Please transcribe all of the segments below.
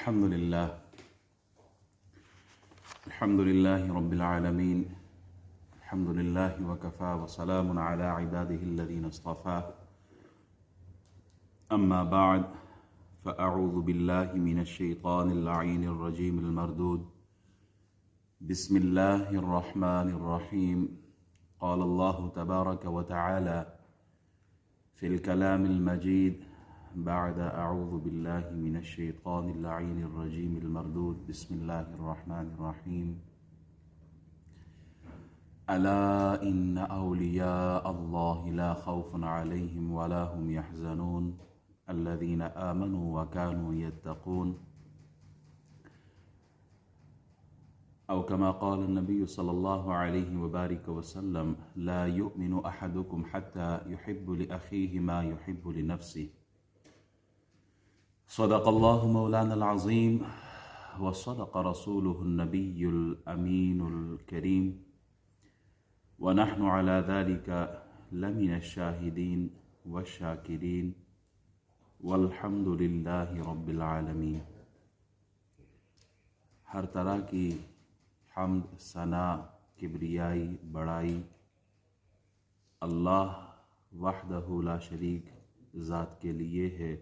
الحمد لله رب العالمين. الحمد لله وكفى وسلام على عباده الذين اصطفى. أما بعد فأعوذ بالله من الشيطان اللعين الرجيم المردود. بسم الله الرحمن الرحيم. قال الله تبارك وتعالى في الكلام المجيد بعد أعوذ بالله من الشيطان اللعين الرجيم المردود. بسم الله الرحمن الرحيم. ألا إن أولياء الله لا خوف عليهم ولا هم يحزنون الذين آمنوا وكانوا يتقون. أو كما قال النبي صلى الله عليه وبارك وسلم: لا يؤمن أحدكم حتى يحب لأخيه ما يحب لنفسه. صدق الله مولانا العظيم وصدق رسوله النبي الأمين الكريم، ونحن على ذلك لمن الشاهدين والشاكرين والحمد لله رب العالمين. ہر طرح کی حمد، ثنا، کبریائی، بڑائی اللہ وحدہ لا شریک ذات کے لیے ہے،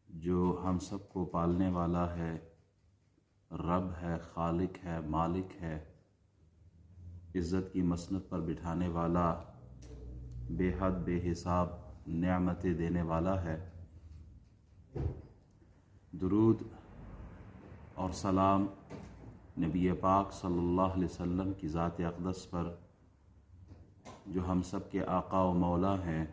جو ہم سب کو پالنے والا ہے، رب ہے، خالق ہے، مالک ہے، عزت کی مسند پر بٹھانے والا، بے حد بے حساب نعمتیں دینے والا ہے۔ درود اور سلام نبی پاک صلی اللہ علیہ وسلم کی ذات اقدس پر، جو ہم سب کے آقا و مولا ہیں،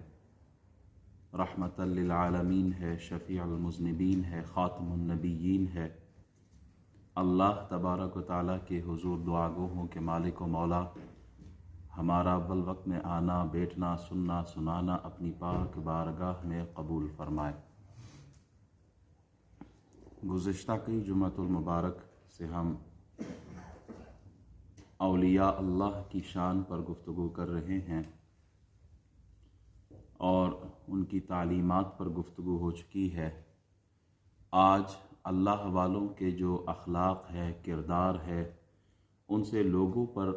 رحمت للعالمین ہے، شفیع المذنبین ہے، خاتم النبیین ہے۔ اللہ تبارک و تعالیٰ کے حضور دعا گوہوں کے مالک و مولا ہمارا اول وقت میں آنا، بیٹھنا، سننا، سنانا اپنی پاک بارگاہ میں قبول فرمائے۔ گزشتہ کئی جمعۃ المبارک سے ہم اولیاء اللہ کی شان پر گفتگو کر رہے ہیں اور ان کی تعلیمات پر گفتگو ہو چکی ہے۔ آج اللہ والوں کے جو اخلاق ہے، کردار ہے، ان سے لوگوں پر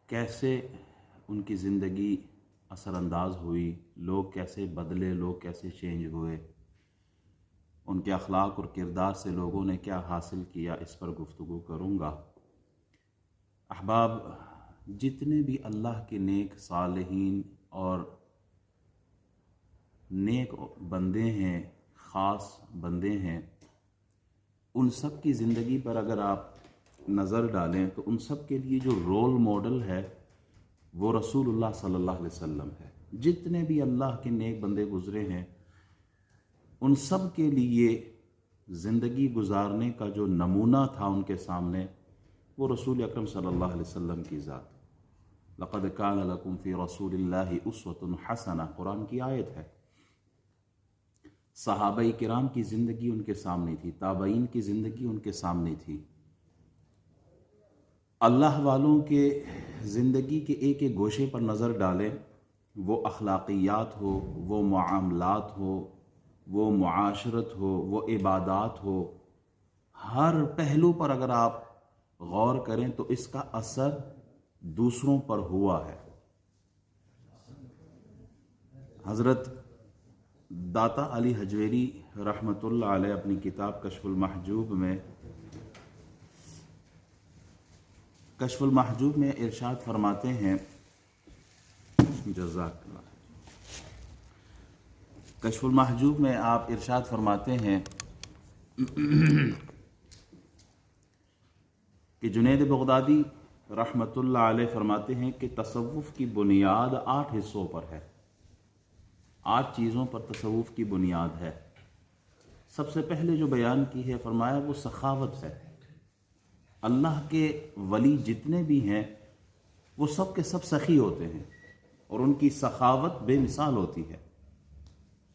کیسے ان کی زندگی اثر انداز ہوئی، لوگ کیسے بدلے، لوگ کیسے چینج ہوئے، ان کے اخلاق اور کردار سے لوگوں نے کیا حاصل کیا، اس پر گفتگو کروں گا۔ احباب، جتنے بھی اللہ کے نیک صالحین اور نیک بندے ہیں، خاص بندے ہیں، ان سب کی زندگی پر اگر آپ نظر ڈالیں تو ان سب کے لیے جو رول ماڈل ہے وہ رسول اللہ صلی اللہ علیہ وسلم ہے۔ جتنے بھی اللہ کے نیک بندے گزرے ہیں، ان سب کے لیے زندگی گزارنے کا جو نمونہ تھا ان کے سامنے، وہ رسول اکرم صلی اللہ علیہ وسلم کی ذات۔ لقد کان لکم فی رسول اللہ اسوۃ حسنہ، قرآن کی آیت ہے۔ صحابہ کرام کی زندگی ان کے سامنے تھی، تابعین کی زندگی ان کے سامنے تھی۔ اللہ والوں کے زندگی کے ایک ایک گوشے پر نظر ڈالیں، وہ اخلاقیات ہو، وہ معاملات ہو، وہ معاشرت ہو، وہ عبادات ہو، ہر پہلو پر اگر آپ غور کریں تو اس کا اثر دوسروں پر ہوا ہے۔ حضرت داتا علی حجویری رحمۃ اللہ علیہ اپنی کتاب کشف المحجوب میں ارشاد فرماتے ہیں، جزاک اللہ، کشف المحجوب میں آپ ارشاد فرماتے ہیں کہ جنید بغدادی رحمۃ اللہ علیہ فرماتے ہیں کہ تصوف کی بنیاد 8 حصوں پر ہے، 8 چیزوں پر تصوف کی بنیاد ہے۔ سب سے پہلے جو بیان کی ہے، فرمایا وہ سخاوت ہے۔ اللہ کے ولی جتنے بھی ہیں وہ سب کے سب سخی ہوتے ہیں اور ان کی سخاوت بے مثال ہوتی ہے۔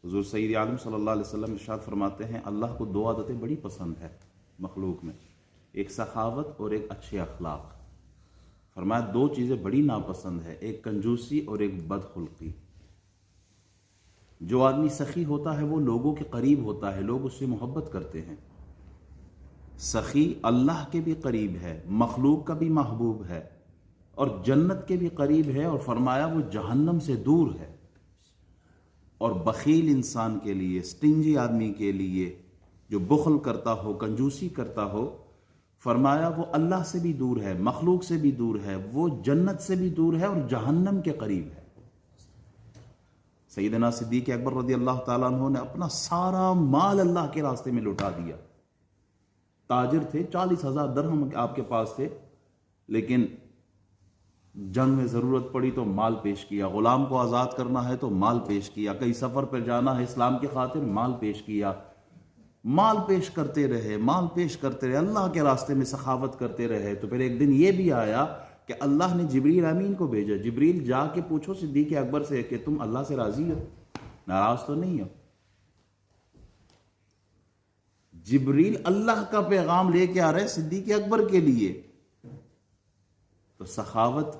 حضور سید عالم صلی اللہ علیہ وسلم ارشاد فرماتے ہیں، اللہ کو 2 عادتیں بڑی پسند ہے مخلوق میں، ایک سخاوت اور ایک اچھے اخلاق۔ فرمایا 2 چیزیں بڑی ناپسند ہے، ایک کنجوسی اور ایک بدخلقی۔ جو آدمی سخی ہوتا ہے وہ لوگوں کے قریب ہوتا ہے، لوگ اس سے محبت کرتے ہیں۔ سخی اللہ کے بھی قریب ہے، مخلوق کا بھی محبوب ہے، اور جنت کے بھی قریب ہے، اور فرمایا وہ جہنم سے دور ہے۔ اور بخیل انسان کے لیے، سٹنجی آدمی کے لیے، جو بخل کرتا ہو، کنجوسی کرتا ہو، فرمایا وہ اللہ سے بھی دور ہے، مخلوق سے بھی دور ہے، وہ جنت سے بھی دور ہے اور جہنم کے قریب ہے۔ سیدنا صدیق اکبر رضی اللہ تعالیٰ عنہ نے اپنا سارا مال اللہ کے راستے میں لٹا دیا۔ تاجر تھے، 40,000 درہم آپ کے پاس تھے، لیکن جنگ میں ضرورت پڑی تو مال پیش کیا، غلام کو آزاد کرنا ہے تو مال پیش کیا، کئی سفر پر جانا ہے اسلام کی خاطر، مال پیش کیا، مال پیش کرتے رہے، مال پیش کرتے رہے، اللہ کے راستے میں سخاوت کرتے رہے۔ تو پھر ایک دن یہ بھی آیا کہ اللہ نے جبریل امین کو بھیجا، جبریل جا کے پوچھو صدیق اکبر سے کہ تم اللہ سے راضی ہو، ناراض تو نہیں ہو؟ جبریل اللہ کا پیغام لے کے آ رہے صدیق اکبر کے لیے۔ تو سخاوت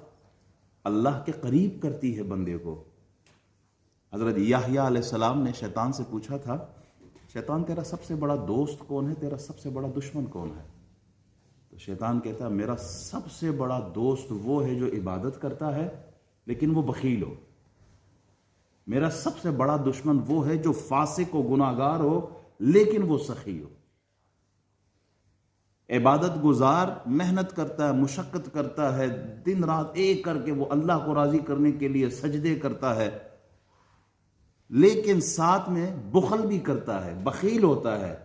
اللہ کے قریب کرتی ہے بندے کو۔ حضرت یحییٰ علیہ السلام نے شیطان سے پوچھا تھا، شیطان تیرا سب سے بڑا دوست کون ہے، تیرا سب سے بڑا دشمن کون ہے؟ تو شیطان کہتا ہے میرا سب سے بڑا دوست وہ ہے جو عبادت کرتا ہے لیکن وہ بخیل ہو، میرا سب سے بڑا دشمن وہ ہے جو فاسق و گناہگار ہو لیکن وہ سخی ہو، عبادت گزار، محنت کرتا ہے، مشقت کرتا ہے، دن رات ایک کر کے وہ اللہ کو راضی کرنے کے لیے سجدے کرتا ہے، لیکن ساتھ میں بخل بھی کرتا ہے، بخیل ہوتا ہے۔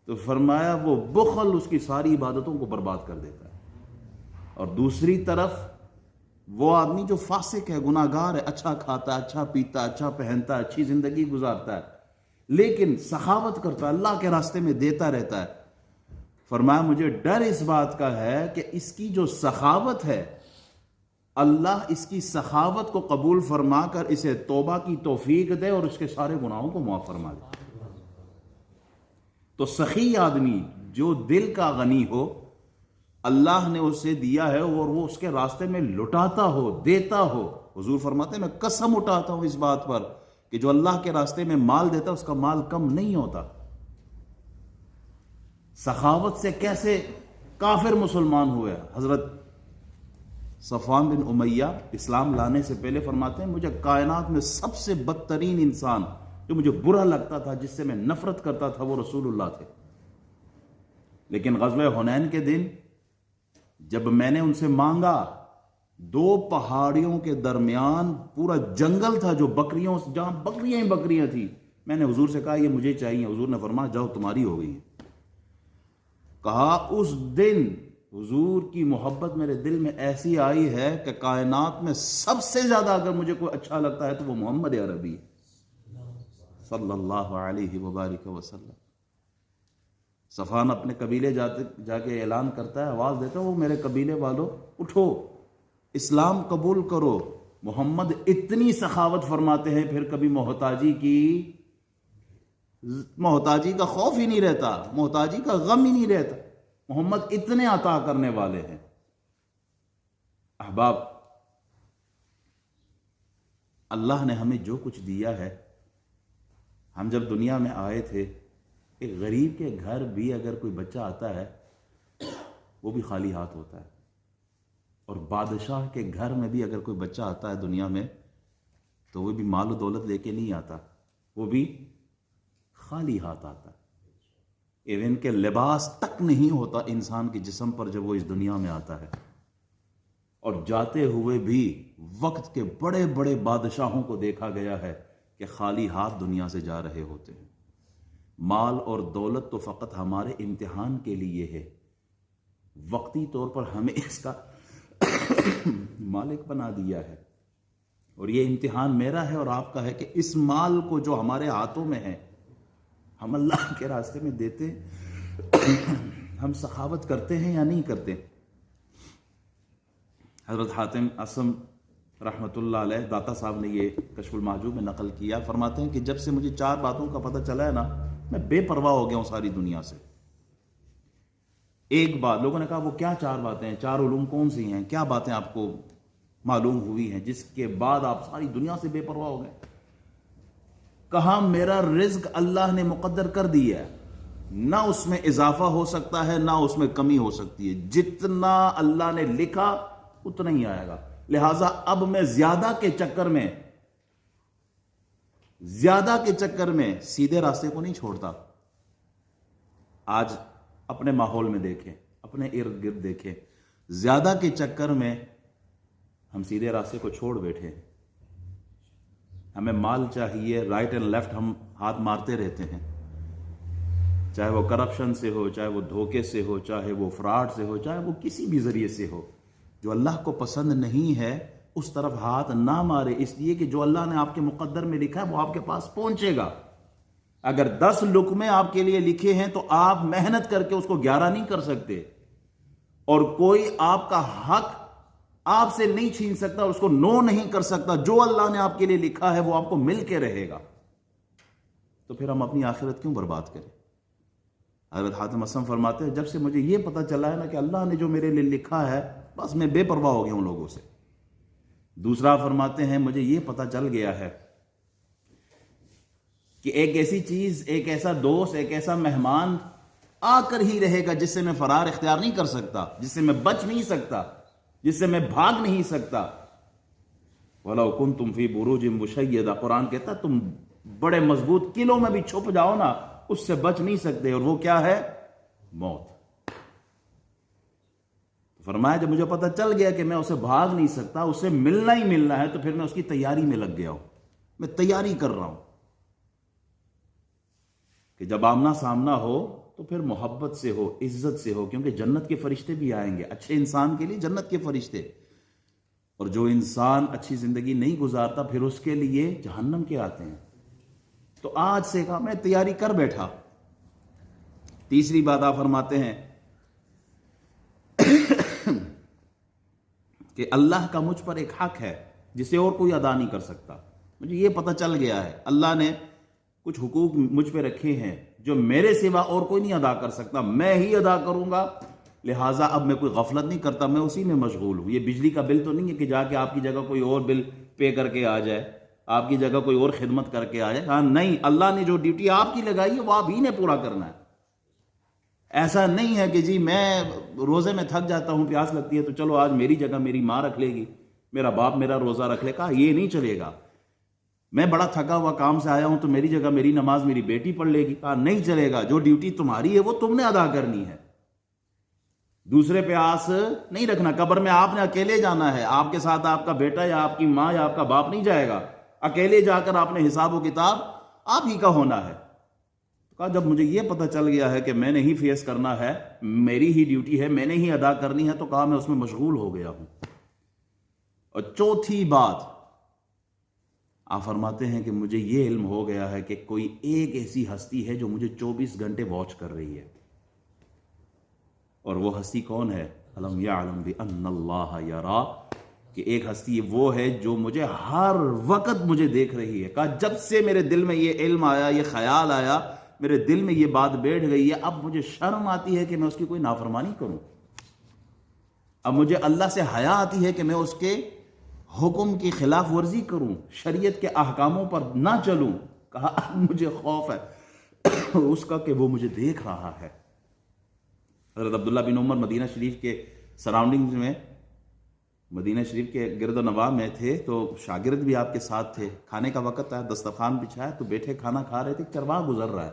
تو فرمایا وہ بخل اس کی ساری عبادتوں کو برباد کر دیتا ہے۔ اور دوسری طرف وہ آدمی جو فاسق ہے، گناہگار ہے، اچھا کھاتا ہے، اچھا پیتا ہے، اچھا پہنتا ہے، اچھی زندگی گزارتا ہے، لیکن سخاوت کرتا ہے، اللہ کے راستے میں دیتا رہتا ہے۔ فرمایا مجھے ڈر اس بات کا ہے کہ اس کی جو سخاوت ہے، اللہ اس کی سخاوت کو قبول فرما کر اسے توبہ کی توفیق دے اور اس کے سارے گناہوں کو معاف فرما دے۔ تو سخی آدمی جو دل کا غنی ہو، اللہ نے اسے دیا ہے اور وہ اس کے راستے میں لٹاتا ہو، دیتا ہو۔ حضور فرماتے ہیں میں قسم اٹھاتا ہوں اس بات پر کہ جو اللہ کے راستے میں مال دیتا ہے اس کا مال کم نہیں ہوتا۔ سخاوت سے کیسے کافر مسلمان ہوئے؟ حضرت صفوان بن امیہ اسلام لانے سے پہلے فرماتے ہیں مجھے کائنات میں سب سے بدترین انسان جو مجھے برا لگتا تھا، جس سے میں نفرت کرتا تھا، وہ رسول اللہ تھے۔ لیکن غزوہ حنین کے دن جب میں نے ان سے مانگا، دو پہاڑیوں کے درمیان پورا جنگل تھا جو بکریوں، جہاں بکریاں ہی بکریاں تھیں، میں نے حضور سے کہا یہ مجھے چاہیے، حضور نے فرمایا جاؤ تمہاری ہو گئی۔ کہا اس دن حضور کی محبت میرے دل میں ایسی آئی ہے کہ کائنات میں سب سے زیادہ اگر مجھے کوئی اچھا لگتا ہے تو وہ محمد عربی صلی اللہ علیہ وبارک وسلم۔ صفوان اپنے قبیلے جا کے اعلان کرتا ہے، آواز دیتا ہے وہ میرے قبیلے والوں اٹھو، اسلام قبول کرو۔ محمد اتنی سخاوت فرماتے ہیں پھر کبھی محتاجی کا خوف ہی نہیں رہتا، محتاجی کا غم ہی نہیں رہتا، محمد اتنے عطا کرنے والے ہیں۔ احباب، اللہ نے ہمیں جو کچھ دیا ہے، ہم جب دنیا میں آئے تھے، ایک غریب کے گھر بھی اگر کوئی بچہ آتا ہے وہ بھی خالی ہاتھ ہوتا ہے، اور بادشاہ کے گھر میں بھی اگر کوئی بچہ آتا ہے دنیا میں تو وہ بھی مال و دولت لے کے نہیں آتا، وہ بھی خالی ہاتھ آتا ہے۔ ایون کہ لباس تک نہیں ہوتا انسان کے جسم پر جب وہ اس دنیا میں آتا ہے۔ اور جاتے ہوئے بھی وقت کے بڑے بڑے بادشاہوں کو دیکھا گیا ہے کہ خالی ہاتھ دنیا سے جا رہے ہوتے ہیں۔ مال اور دولت تو فقط ہمارے امتحان کے لیے ہے، وقتی طور پر ہمیں اس کا مالک بنا دیا ہے، اور یہ امتحان میرا ہے اور آپ کا ہے کہ اس مال کو جو ہمارے ہاتھوں میں ہے ہم اللہ کے راستے میں دیتے، ہم سخاوت کرتے ہیں یا نہیں کرتے؟ حضرت حاتم اسم رحمۃ اللہ علیہ داتا صاحب نے یہ کشف المحجوب میں نقل کیا، فرماتے ہیں کہ جب سے مجھے 4 باتوں کا پتہ چلا ہے نا، میں بے پرواہ ہو گیا ہوں ساری دنیا سے۔ ایک بات، لوگوں نے کہا وہ کیا 4 باتیں ہیں، 4 علوم کون سی ہیں، کیا باتیں آپ کو معلوم ہوئی ہیں جس کے بعد آپ ساری دنیا سے بے پرواہ ہو گئے؟ کہا میرا رزق اللہ نے مقدر کر دیا ہے، نہ اس میں اضافہ ہو سکتا ہے نہ اس میں کمی ہو سکتی ہے، جتنا اللہ نے لکھا اتنا ہی آئے گا، لہٰذا اب میں زیادہ کے چکر میں سیدھے راستے کو نہیں چھوڑتا۔ آج اپنے ماحول میں دیکھیں، اپنے ارد گرد دیکھیں، زیادہ کے چکر میں ہم سیدھے راستے کو چھوڑ بیٹھے، ہمیں مال چاہیے، رائٹ اینڈ لیفٹ ہم ہاتھ مارتے رہتے ہیں، چاہے وہ کرپشن سے ہو، چاہے وہ دھوکے سے ہو، چاہے وہ فراڈ سے ہو، چاہے وہ کسی بھی ذریعے سے ہو۔ جو اللہ کو پسند نہیں ہے اس طرف ہاتھ نہ مارے، اس لیے کہ جو اللہ نے آپ کے مقدر میں لکھا ہے وہ آپ کے پاس پہنچے گا۔ اگر 10 لقمے آپ کے لیے لکھے ہیں تو آپ محنت کر کے اس کو 11 نہیں کر سکتے، اور کوئی آپ کا حق آپ سے نہیں چھین سکتا، اس کو نو نہیں کر سکتا۔ جو اللہ نے آپ کے لیے لکھا ہے وہ آپ کو مل کے رہے گا، تو پھر ہم اپنی آخرت کیوں برباد کریں؟ حضرت حاتم اسلم فرماتے ہیں جب سے مجھے یہ پتا چلا ہے نا کہ اللہ نے جو میرے لیے لکھا ہے، بس میں بے پرواہ ہو گیا ہوں لوگوں سے۔ دوسرا فرماتے ہیں مجھے یہ پتا چل گیا ہے کہ ایک ایسی چیز، ایک ایسا دوست، ایک ایسا مہمان آ کر ہی رہے گا جس سے میں فرار اختیار نہیں کر سکتا، جس سے میں بچ نہیں سکتا، جس سے میں بھاگ نہیں سکتا۔ وَلَوْ كُنْتُمْ فِي بُرُوجٍ مُشَيَّدَةٍ، قرآن کہتا ہے تم بڑے مضبوط قلعوں میں بھی چھپ جاؤ نا، اس سے بچ نہیں سکتے، اور وہ کیا ہے؟ موت۔ فرمایا جب مجھے پتہ چل گیا کہ میں اسے بھاگ نہیں سکتا، اسے ملنا ہی ملنا ہے، تو پھر میں اس کی تیاری میں لگ گیا ہوں، میں تیاری کر رہا ہوں کہ جب آمنا سامنا ہو تو پھر محبت سے ہو، عزت سے ہو، کیونکہ جنت کے فرشتے بھی آئیں گے، اچھے انسان کے لیے جنت کے فرشتے، اور جو انسان اچھی زندگی نہیں گزارتا پھر اس کے لیے جہنم کے آتے ہیں۔ تو آج سے کہا میں تیاری کر بیٹھا۔ تیسری بات آپ فرماتے ہیں کہ اللہ کا مجھ پر ایک حق ہے جسے اور کوئی ادا نہیں کر سکتا۔ مجھے یہ پتہ چل گیا ہے اللہ نے کچھ حقوق مجھ پہ رکھے ہیں جو میرے سوا اور کوئی نہیں ادا کر سکتا، میں ہی ادا کروں گا، لہٰذا اب میں کوئی غفلت نہیں کرتا، میں اسی میں مشغول ہوں۔ یہ بجلی کا بل تو نہیں ہے کہ جا کے آپ کی جگہ کوئی اور بل پے کر کے آ جائے، آپ کی جگہ کوئی اور خدمت کر کے آ جائے۔ ہاں نہیں، اللہ نے جو ڈیوٹی آپ کی لگائی ہے وہ آپ ہی نے پورا کرنا ہے۔ ایسا نہیں ہے کہ جی میں روزے میں تھک جاتا ہوں، پیاس لگتی ہے تو چلو آج میری جگہ میری ماں رکھ لے گی، میرا باپ میرا روزہ رکھ لے گا، یہ نہیں چلے گا۔ میں بڑا تھکا ہوا کام سے آیا ہوں تو میری جگہ میری نماز میری بیٹی پڑھ لے گی، کہا نہیں چلے گا، جو ڈیوٹی تمہاری ہے وہ تم نے ادا کرنی ہے، دوسرے پہ آس نہیں رکھنا۔ قبر میں آپ نے اکیلے جانا ہے، آپ کے ساتھ آپ کا بیٹا یا آپ کی ماں یا آپ کا باپ نہیں جائے گا، اکیلے جا کر آپ نے حساب و کتاب آپ ہی کا ہونا ہے۔ کہا جب مجھے یہ پتہ چل گیا ہے کہ میں نے ہی فیس کرنا ہے، میری ہی ڈیوٹی ہے، میں نے ہی ادا کرنی ہے، تو کہا میں اس میں مشغول ہو گیا ہوں۔ اور چوتھی بات آپ فرماتے ہیں کہ مجھے یہ علم ہو گیا ہے کہ کوئی ایک ایسی ہستی ہے جو مجھے 24 گھنٹے واچ کر رہی ہے، اور وہ ہستی کون ہے؟ الم یعلم بان اللہ یرا، کہ ایک ہستی وہ ہے جو مجھے ہر وقت مجھے دیکھ رہی ہے۔ کہا جب سے میرے دل میں یہ علم آیا، یہ خیال آیا، میرے دل میں یہ بات بیٹھ گئی ہے، اب مجھے شرم آتی ہے کہ میں اس کی کوئی نافرمانی کروں، اب مجھے اللہ سے حیا آتی ہے کہ میں اس کے حکم کی خلاف ورزی کروں، شریعت کے احکاموں پر نہ چلوں۔ کہا اب مجھے خوف ہے اس کا کہ وہ مجھے دیکھ رہا ہے۔ حضرت عبداللہ بن عمر مدینہ شریف کے سراؤنڈنگ میں، مدینہ شریف کے گرد و نواح میں تھے، تو شاگرد بھی آپ کے ساتھ تھے۔ کھانے کا وقت آیا، دسترخوان بچھایا تو بیٹھے کھانا کھا رہے تھے، چرواہ گزر رہا ہے،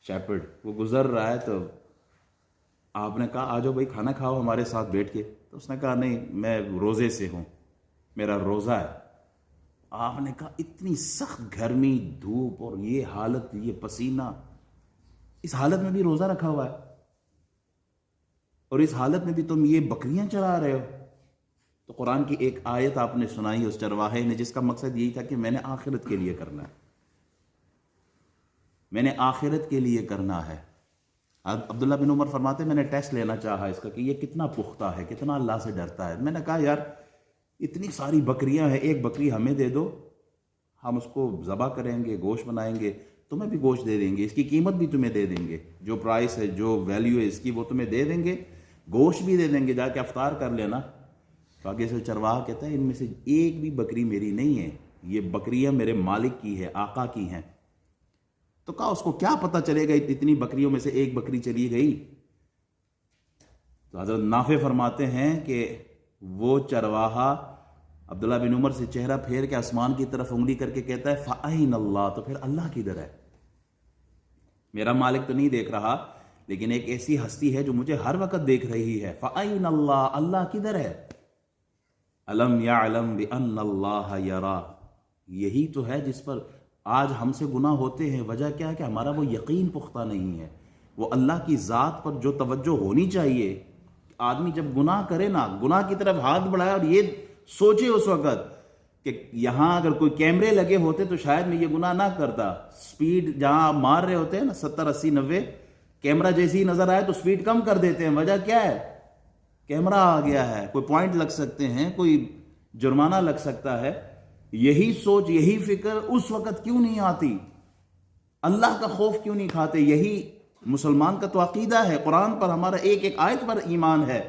شیپرڈ وہ گزر رہا ہے، تو آپ نے کہا آ جاؤ بھائی کھانا کھاؤ ہمارے ساتھ بیٹھ کے۔ تو اس نے کہا نہیں میں روزے سے ہوں، میرا روزہ ہے۔ آپ نے کہا اتنی سخت گرمی، دھوپ اور یہ حالت، یہ پسینہ، اس حالت میں بھی روزہ رکھا ہوا ہے، اور اس حالت میں بھی تم یہ بکریاں چرا رہے ہو؟ تو قرآن کی ایک آیت آپ نے سنائی اس چرواہے نے، جس کا مقصد یہی تھا کہ میں نے آخرت کے لیے کرنا ہے، میں نے آخرت کے لیے کرنا ہے۔ عبداللہ بن عمر فرماتے میں نے ٹیسٹ لینا چاہا اس کا کہ یہ کتنا پختہ ہے، کتنا اللہ سے ڈرتا ہے۔ میں نے کہا یار اتنی ساری بکریاں ہیں، ایک بکری ہمیں دے دو، ہم اس کو ذبح کریں گے، گوشت بنائیں گے، تمہیں بھی گوشت دے دیں گے، اس کی قیمت بھی تمہیں دے دیں گے، جو پرائس ہے جو ویلیو ہے اس کی وہ تمہیں دے دیں گے، گوشت بھی دے دیں گے، جا کے افطار کر لینا۔ تو آگے سے چرواہا کہتا ہے ان میں سے ایک بھی بکری میری نہیں ہے، یہ بکریاں میرے مالک کی ہے، آقا کی ہیں۔ تو کہا اس کو کیا پتہ چلے گا اتنی بکریوں میں سے ایک بکری چلی گئی؟ تو حضرت نافع فرماتے ہیں کہ وہ چرواہا عبداللہ بن عمر سے چہرہ پھیر کے آسمان کی طرف انگلی کر کے کہتا ہے فَأَيْنَ اللَّهُ، تو پھر اللہ کدھر ہے؟ میرا مالک تو نہیں دیکھ رہا، لیکن ایک ایسی ہستی ہے جو مجھے ہر وقت دیکھ رہی ہے۔ فَأَيْنَ اللَّهُ، اللہ کدھر ہے؟ أَلَمْ يَعْلَمْ بِأَنَّ اللَّهَ يَرَى، یہی تو ہے جس پر آج ہم سے گناہ ہوتے ہیں۔ وجہ کیا ہے کہ ہمارا وہ یقین پختہ نہیں ہے، وہ اللہ کی ذات پر جو توجہ ہونی چاہیے۔ آدمی جب گناہ کرے نا، گناہ کی طرف ہاتھ بڑھائے اور یہ سوچے اس وقت کہ یہاں اگر کوئی کیمرے لگے ہوتے تو شاید میں یہ گناہ نہ کرتا۔ سپیڈ جہاں آپ مار رہے ہوتے ہیں نا 70 80 90، کیمرہ جیسی نظر آئے تو سپیڈ کم کر دیتے ہیں۔ وجہ کیا ہے؟ کیمرہ آ گیا ہے، کوئی پوائنٹ لگ سکتے ہیں، کوئی جرمانہ لگ سکتا ہے۔ یہی سوچ، یہی فکر اس وقت کیوں نہیں آتی؟ اللہ کا خوف کیوں نہیں کھاتے؟ یہی مسلمان کا تو عقیدہ ہے، قرآن پر ہمارا ایک ایک آیت پر ایمان ہے۔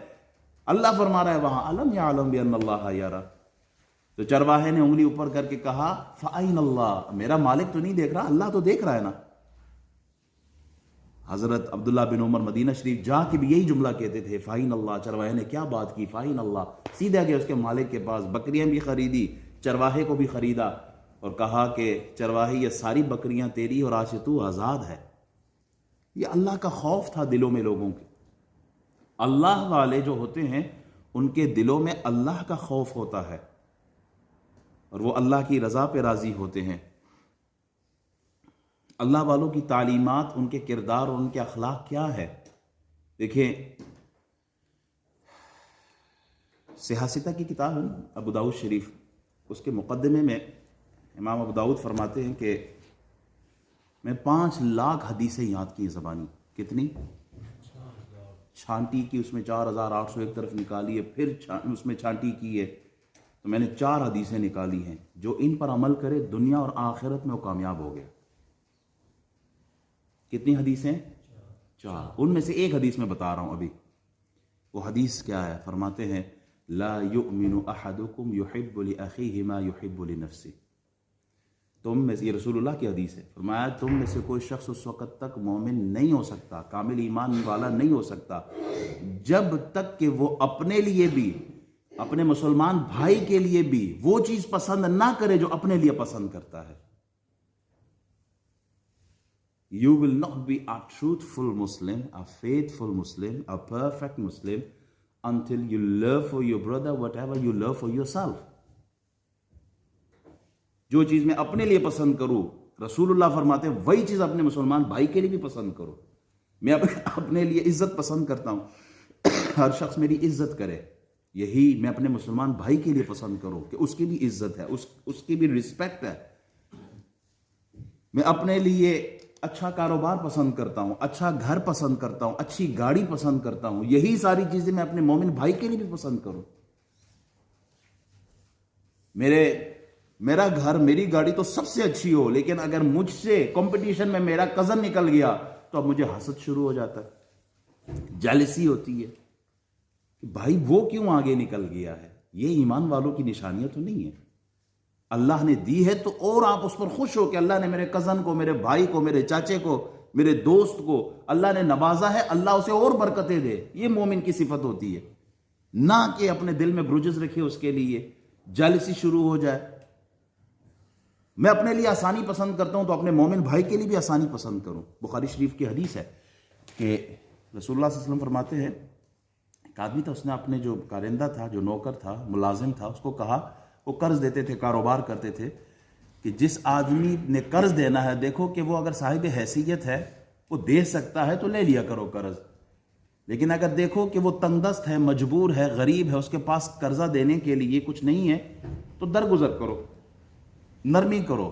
اللہ فرما رہا ہے وہاں الم یعلم بان اللہ یرا، تو چرواہے نے انگلی اوپر کر کے کہا فَأَيْنَ اللَّهُ، میرا مالک تو نہیں دیکھ رہا، اللہ تو دیکھ رہا ہے نا۔ حضرت عبداللہ بن عمر مدینہ شریف جا کے بھی یہی جملہ کہتے تھے فَأَيْنَ اللَّهُ، چرواہے نے کیا بات کی، فَأَيْنَ اللَّهُ، سیدھا گیا اس کے مالک کے پاس، بکریاں بھی خریدی، چرواہے کو بھی خریدا اور کہا کہ چرواہے یہ ساری بکریاں تیری اور آج سے تو آزاد ہے۔ یہ اللہ کا خوف تھا دلوں میں لوگوں کے۔ اللہ والے جو ہوتے ہیں ان کے دلوں میں اللہ کا خوف ہوتا ہے اور وہ اللہ کی رضا پہ راضی ہوتے ہیں۔ اللہ والوں کی تعلیمات، ان کے کردار اور ان کے اخلاق کیا ہے؟ دیکھیں سیاستہ کی کتاب ہے ابو داؤد شریف، اس کے مقدمے میں امام ابو داؤد فرماتے ہیں کہ میں 5 لاکھ حدیثیں یاد کی زبانی۔ کتنی؟ چھانٹی کی، اس میں 4800 ایک طرف نکالی ہے، پھر اس میں چھانٹی کی ہے، تو میں نے 4 حدیثیں نکالی ہیں جو ان پر عمل کرے دنیا اور آخرت میں وہ کامیاب ہو گیا۔ کتنی حدیثیں؟ 4۔ ان میں سے ایک حدیث میں بتا رہا ہوں ابھی۔ وہ حدیث کیا ہے؟ فرماتے ہیں لا یؤمن احدکم یحب لاخیہ ما یحب لنفسہ، تم میں سے، یہ رسول اللہ کی حدیث ہے، فرمایا تم میں سے کوئی شخص اس وقت تک مومن نہیں ہو سکتا، کامل ایمان والا نہیں ہو سکتا، جب تک کہ وہ اپنے لیے بھی، اپنے مسلمان بھائی کے لیے بھی وہ چیز پسند نہ کرے جو اپنے لیے پسند کرتا ہے۔ You will not be a truthful Muslim, a faithful Muslim, a perfect Muslim until you love for your brother whatever you love for yourself. جو چیز میں اپنے لیے پسند کروں، رسول اللہ فرماتے ہیں وہی چیز اپنے مسلمان بھائی کے لیے بھی پسند کرو۔ میں اپنے لیے عزت پسند کرتا ہوں، ہر شخص میری عزت کرے، یہی میں اپنے مسلمان بھائی کے لیے پسند کروں کہ اس کی بھی عزت ہے، اس کی بھی رسپیکٹ ہے۔ میں اپنے لیے اچھا کاروبار پسند کرتا ہوں، اچھا گھر پسند کرتا ہوں، اچھی گاڑی پسند کرتا ہوں، یہی ساری چیزیں میں اپنے مومن بھائی کے لیے بھی پسند کروں۔ میرا گھر، میری گاڑی تو سب سے اچھی ہو، لیکن اگر مجھ سے کمپٹیشن میں میرا کزن نکل گیا تو اب مجھے حسد شروع ہو جاتا ہے، جیلسی ہوتی ہے کہ بھائی وہ کیوں آگے نکل گیا ہے۔ یہ ایمان والوں کی نشانیاں تو نہیں ہے۔ اللہ نے دی ہے تو اور آپ اس پر خوش ہو کہ اللہ نے میرے کزن کو، میرے بھائی کو، میرے چاچے کو، میرے دوست کو اللہ نے نوازا ہے، اللہ اسے اور برکتیں دے۔ یہ مومن کی صفت ہوتی ہے، نہ کہ اپنے دل میں گرجز رکھے اس کے لیے، جیلسی شروع ہو جائے۔ میں اپنے لیے آسانی پسند کرتا ہوں تو اپنے مومن بھائی کے لیے بھی آسانی پسند کروں۔ بخاری شریف کی حدیث ہے کہ رسول اللہ صلی اللہ علیہ وسلم فرماتے ہیں ایک آدمی تھا، اس نے اپنے جو کارندہ تھا، جو نوکر تھا، ملازم تھا، اس کو کہا، وہ قرض دیتے تھے، کاروبار کرتے تھے، کہ جس آدمی نے قرض دینا ہے دیکھو کہ وہ اگر صاحب حیثیت ہے، وہ دے سکتا ہے تو لے لیا کرو قرض، لیکن اگر دیکھو کہ وہ تنگ دست ہے، مجبور ہے، غریب ہے، اس کے پاس قرضہ دینے کے لیے کچھ نہیں ہے تو درگزر کرو، نرمی کرو،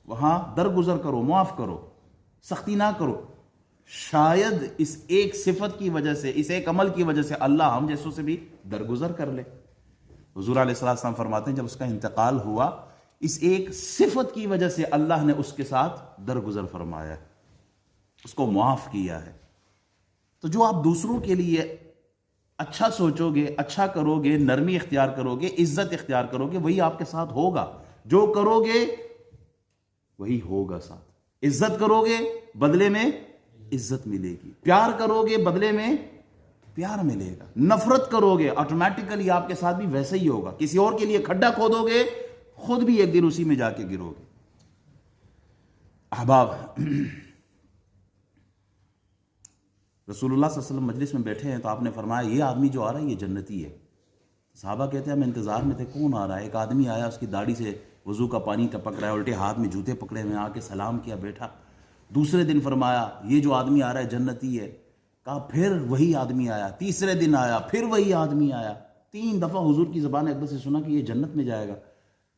وہاں درگزر کرو، معاف کرو، سختی نہ کرو۔ شاید اس ایک صفت کی وجہ سے، اس ایک عمل کی وجہ سے اللہ ہم جیسوں سے بھی درگزر کر لے۔ حضور علیہ السلام فرماتے ہیں جب اس کا انتقال ہوا، اس ایک صفت کی وجہ سے اللہ نے اس کے ساتھ درگزر فرمایا ہے، اس کو معاف کیا ہے۔ تو جو آپ دوسروں کے لیے اچھا سوچو گے، اچھا کرو گے، نرمی اختیار کرو گے، عزت اختیار کرو گے، وہی آپ کے ساتھ ہوگا۔ جو کرو گے وہی ہوگا ساتھ. عزت کرو گے بدلے میں عزت ملے گی, پیار کرو گے بدلے میں پیار ملے گا, نفرت کرو گے آٹومیٹیکلی آپ کے ساتھ بھی ویسا ہی ہوگا. کسی اور کے لیے کھڈا کھودو گے خود بھی ایک دن اسی میں جا کے گرو گے. احباب, رسول اللہ صلی اللہ علیہ وسلم مجلس میں بیٹھے ہیں تو آپ نے فرمایا یہ آدمی جو آ رہا ہے یہ جنتی ہے. صحابہ کہتے ہیں ہم انتظار میں تھے کون آ رہا ہے. ایک آدمی آیا, اس کی داڑھی سے وضو کا پانی ٹپک رہا ہے, الٹے ہاتھ میں جوتے پکڑے ہوئے, آ کے سلام کیا, بیٹھا. دوسرے دن فرمایا یہ جو آدمی آ رہا ہے جنتی ہے. کہا پھر وہی آدمی آیا. تیسرے دن آیا, پھر وہی آدمی آیا. 3 دفعہ حضور کی زبان اقدس سے سنا کہ یہ جنت میں جائے گا.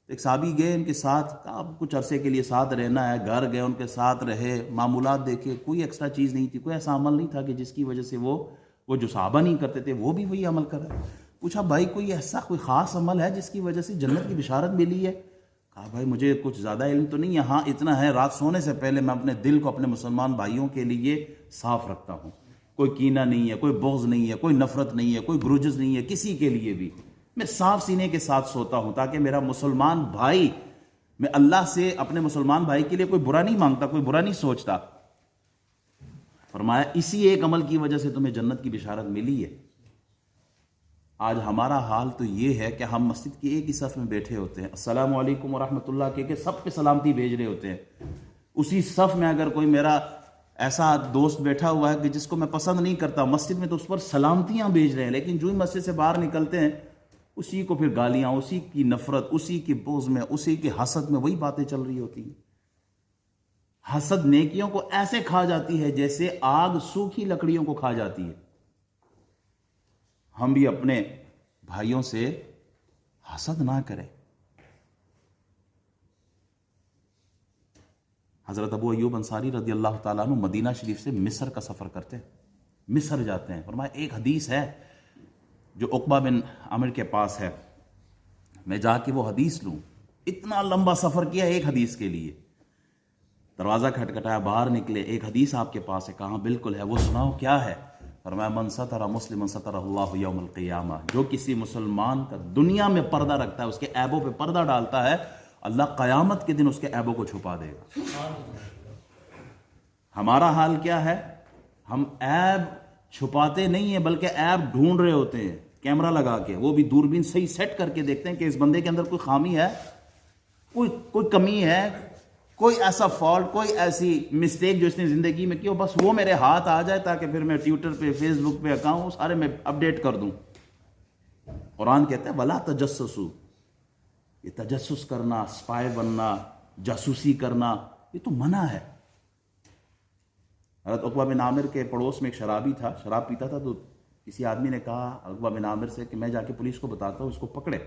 ایک صحابی گئے ان کے ساتھ, کہا کچھ عرصے کے لیے ساتھ رہنا ہے. گھر گئے, ان کے ساتھ رہے, معمولات دیکھے, کوئی ایکسٹرا چیز نہیں تھی, کوئی ایسا عمل نہیں تھا کہ جس کی وجہ سے وہ جو صحابہ نہیں کرتے تھے وہ بھی وہی عمل کر رہے. پوچھا بھائی کوئی ایسا کوئی خاص عمل ہے جس کی وجہ سے جنت کی بشارت ملی ہے؟ کہا بھائی مجھے کچھ زیادہ علم تو نہیں ہے, ہاں اتنا ہے رات سونے سے پہلے میں اپنے دل کو اپنے مسلمان بھائیوں کے لیے صاف رکھتا ہوں. کوئی کینہ نہیں ہے, کوئی بغض نہیں ہے, کوئی نفرت نہیں ہے, کوئی گروجز نہیں ہے کسی کے لیے بھی. میں صاف سینے کے ساتھ سوتا ہوں تاکہ میرا مسلمان بھائی, میں اللہ سے اپنے مسلمان بھائی کے لیے کوئی برا نہیں مانگتا, کوئی برا نہیں سوچتا. فرمایا اسی ایک عمل کی وجہ سے تمہیں جنت کی بشارت ملی ہے. آج ہمارا حال تو یہ ہے کہ ہم مسجد کی ایک ہی صف میں بیٹھے ہوتے ہیں, السلام علیکم ورحمۃ اللہ کہ سب پہ سلامتی بھیج رہے ہوتے ہیں. اسی صف میں اگر کوئی میرا ایسا دوست بیٹھا ہوا ہے کہ جس کو میں پسند نہیں کرتا, مسجد میں تو اس پر سلامتیاں بھیج رہے ہیں, لیکن جو ہی مسجد سے باہر نکلتے ہیں اسی کو پھر گالیاں, اسی کی نفرت, اسی کی بغض میں, اسی کی حسد میں وہی باتیں چل رہی ہوتی ہیں. حسد نیکیوں کو ایسے کھا جاتی ہے جیسے آگ سوکھی لکڑیوں کو کھا جاتی ہے. ہم بھی اپنے بھائیوں سے حسد نہ کریں. حضرت ابو ایوب انصاری رضی اللہ تعالیٰ عنہ مدینہ شریف سے مصر کا سفر کرتے ہیں, مصر جاتے ہیں. فرمایا ایک حدیث ہے جو عقبہ بن عامر کے پاس ہے, میں جا کے وہ حدیث لوں. اتنا لمبا سفر کیا ایک حدیث کے لیے. دروازہ کھٹکھٹایا, باہر نکلے, ایک حدیث آپ کے پاس ہے. کہاں بالکل ہے, وہ سناؤ کیا ہے. فرمایا من ستر مسلما سترہ اللہ یوم القیامہ, جو کسی مسلمان کا دنیا میں پردہ رکھتا ہے, اس کے عیبوں پہ پردہ ڈالتا ہے, اللہ قیامت کے دن اس کے عیبوں کو چھپا دے گا. ہمارا حال کیا ہے, ہم عیب چھپاتے نہیں ہیں بلکہ عیب ڈھونڈ رہے ہوتے ہیں کیمرہ لگا کے, وہ بھی دوربین صحیح سیٹ کر کے دیکھتے ہیں کہ اس بندے کے اندر کوئی خامی ہے, کوئی کمی ہے, کوئی ایسا فالٹ, کوئی ایسی مسٹیک جو اس نے زندگی میں کی ہو, بس وہ میرے ہاتھ آ جائے تاکہ پھر میں ٹویٹر پہ, فیس بک پہ اکاؤنٹ سارے میں اپڈیٹ کر دوں. قرآن کہتا ہے ولا تجسسوا, یہ تجسس کرنا, اسپائی بننا, جاسوسی کرنا, یہ تو منع ہے. حضرت عقبہ بن عامر کے پڑوس میں ایک شرابی تھا, شراب پیتا تھا. تو کسی آدمی نے کہا عقبہ بن عامر سے کہ میں جا کے پولیس کو بتاتا ہوں, اس کو پکڑے.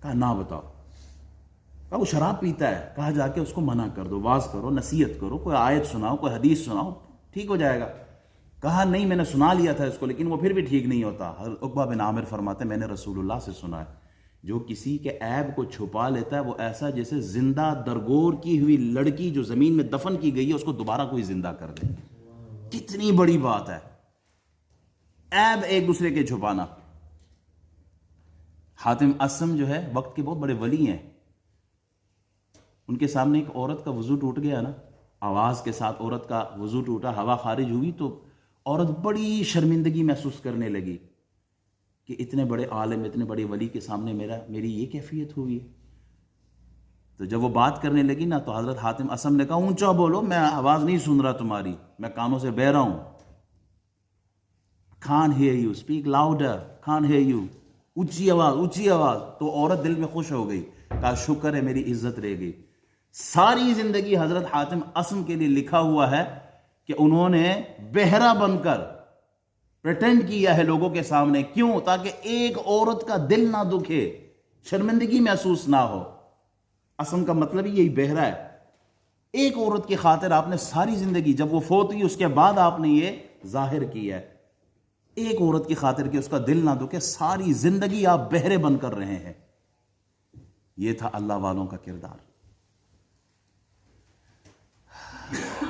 کہا نہ بتاؤ. کہا وہ شراب پیتا ہے. کہا جا کے اس کو منع کر دو, واز کرو, نصیحت کرو, کوئی آیت سناؤ, کوئی حدیث سناؤ, ٹھیک ہو جائے گا. کہا نہیں میں نے سنا لیا تھا اس کو, لیکن وہ پھر بھی ٹھیک نہیں ہوتا. حضرت عقبہ بن عامر فرماتے میں نے رسول اللہ سے سنا ہے, جو کسی کے عیب کو چھپا لیتا ہے وہ ایسا جیسے زندہ درگور کی ہوئی لڑکی جو زمین میں دفن کی گئی ہے اس کو دوبارہ کوئی زندہ کر دے. کتنی بڑی بات ہے عیب ایک دوسرے کے چھپانا. حاتم اسم جو ہے وقت کے بہت بڑے ولی ہیں, ان کے سامنے ایک عورت کا وضو ٹوٹ گیا نا, آواز کے ساتھ عورت کا وضو ٹوٹا, ہوا خارج ہوئی تو عورت بڑی شرمندگی محسوس کرنے لگی کہ اتنے بڑے عالم, اتنے بڑے ولی کے سامنے میری یہ کیفیت ہوئی. تو جب وہ بات کرنے لگی نا تو حضرت حاتم اسم نے کہا اونچا بولو, میں آواز نہیں سن رہا تمہاری, میں کانوں سے بہ رہا ہوں. can't hear you, speak louder, can't hear you, اونچی آواز, اونچی آواز. تو عورت دل میں خوش ہو گئی, کہا شکر ہے میری عزت رہ گئی. ساری زندگی حضرت حاتم اسم کے لیے لکھا ہوا ہے کہ انہوں نے بہرا بن کر پریٹینڈ کیا ہے لوگوں کے سامنے. کیوں؟ تاکہ ایک عورت کا دل نہ دکھے, شرمندگی محسوس نہ ہو. اسم کا مطلب یہی بہرا ہے. ایک عورت کی خاطر آپ نے ساری زندگی, جب وہ فوت ہوئی اس کے بعد آپ نے یہ ظاہر کیا ہے, ایک عورت کی خاطر کہ اس کا دل نہ دکھے, ساری زندگی آپ بہرے بن کر رہے ہیں. یہ تھا اللہ والوں کا کردار.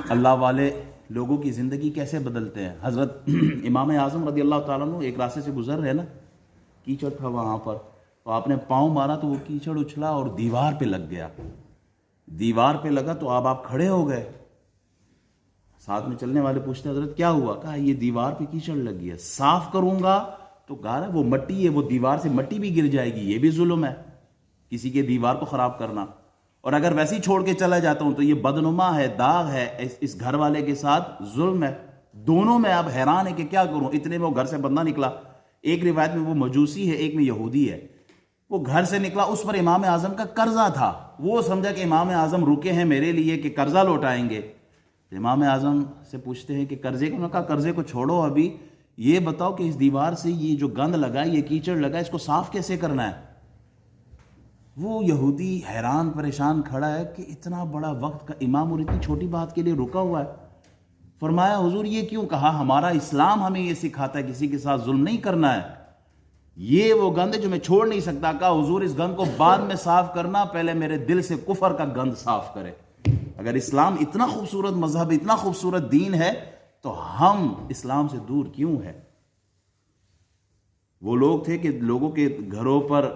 اللہ والے لوگوں کی زندگی کیسے بدلتے ہیں. حضرت امام اعظم رضی اللہ تعالیٰ عنہ ایک راستے سے گزر رہے نا, کیچڑ تھا وہاں پر, تو آپ نے پاؤں مارا تو وہ کیچڑ اچھلا اور دیوار پہ لگ گیا. دیوار پہ لگا تو اب آپ کھڑے ہو گئے. ساتھ میں چلنے والے پوچھتے حضرت کیا ہوا؟ کہا یہ دیوار پہ کیچڑ لگ گیا, صاف کروں گا تو گارا وہ مٹی ہے, وہ دیوار سے مٹی بھی گر جائے گی, یہ بھی ظلم ہے کسی کے دیوار کو خراب کرنا. اور اگر ویسے ہی چھوڑ کے چلا جاتا ہوں تو یہ بدنما ہے, داغ ہے, اس گھر والے کے ساتھ ظلم ہے. دونوں میں اب حیران ہے کہ کیا کروں. اتنے میں وہ گھر سے بندہ نکلا, ایک روایت میں وہ مجوسی ہے, ایک میں یہودی ہے. وہ گھر سے نکلا, اس پر امام اعظم کا قرضہ تھا. وہ سمجھا کہ امام اعظم رکے ہیں میرے لیے کہ قرضہ لوٹائیں گے. امام اعظم سے پوچھتے ہیں کہ قرضے کو, کہا قرضے کو چھوڑو, ابھی یہ بتاؤ کہ اس دیوار سے یہ جو گند لگا, یہ کیچڑ لگا, اس کو صاف کیسے کرنا ہے. وہ یہودی حیران پریشان کھڑا ہے کہ اتنا بڑا وقت کا امام اور اتنی چھوٹی بات کے لیے رکا ہوا ہے. فرمایا حضور یہ کیوں؟ کہا ہمارا اسلام ہمیں یہ سکھاتا ہے کسی کے ساتھ ظلم نہیں کرنا ہے. یہ وہ گند ہے جو میں چھوڑ نہیں سکتا. کہا حضور اس گند کو بعد میں صاف کرنا, پہلے میرے دل سے کفر کا گند صاف کرے. اگر اسلام اتنا خوبصورت مذہب, اتنا خوبصورت دین ہے, تو ہم اسلام سے دور کیوں ہے؟ وہ لوگ تھے کہ لوگوں کے گھروں پر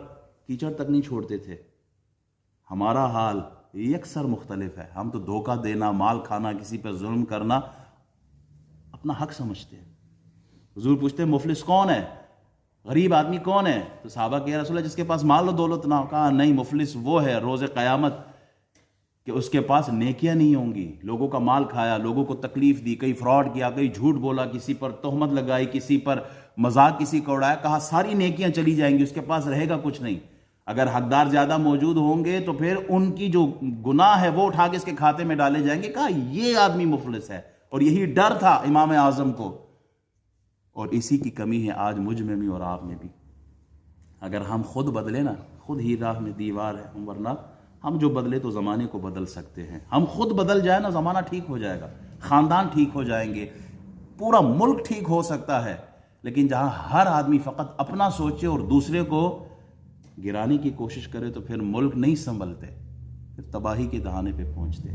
کیچڑ تک نہیں چھوڑتے تھے. ہمارا حال یکسر مختلف ہے. ہم تو دھوکہ دینا, مال کھانا, کسی پہ ظلم کرنا اپنا حق سمجھتے ہیں. حضور پوچھتے ہیں مفلس کون ہے, غریب آدمی کون ہے؟ تو صحابہ کہ یا رسول اللہ جس کے پاس مال و دولت نہ ہو. کہا نہیں, مفلس وہ ہے روز قیامت کہ اس کے پاس نیکیاں نہیں ہوں گی. لوگوں کا مال کھایا, لوگوں کو تکلیف دی, کئی فراڈ کیا, کئی جھوٹ بولا, کسی پر تہمت لگائی, کسی پر مذاق کسی کو اڑایا. کہا ساری نیکیاں چلی جائیں گی, اس کے پاس رہے گا کچھ نہیں. اگر حقدار زیادہ موجود ہوں گے تو پھر ان کی جو گناہ ہے وہ اٹھا کے اس کے کھاتے میں ڈالے جائیں گے. کہا یہ آدمی مفلس ہے. اور یہی ڈر تھا امام اعظم کو, اور اسی کی کمی ہے آج مجھ میں بھی اور آپ میں بھی. اگر ہم خود بدلے نا, خود ہی راہ میں دیوار ہے, ورنہ ہم جو بدلے تو زمانے کو بدل سکتے ہیں. ہم خود بدل جائے نا, زمانہ ٹھیک ہو جائے گا, خاندان ٹھیک ہو جائیں گے, پورا ملک ٹھیک ہو سکتا ہے. لیکن جہاں ہر آدمی فقط اپنا سوچے اور دوسرے کو گرانے کی کوشش کرے تو پھر ملک نہیں سنبھلتے, پھر تباہی کے دہانے پہ پہنچتے.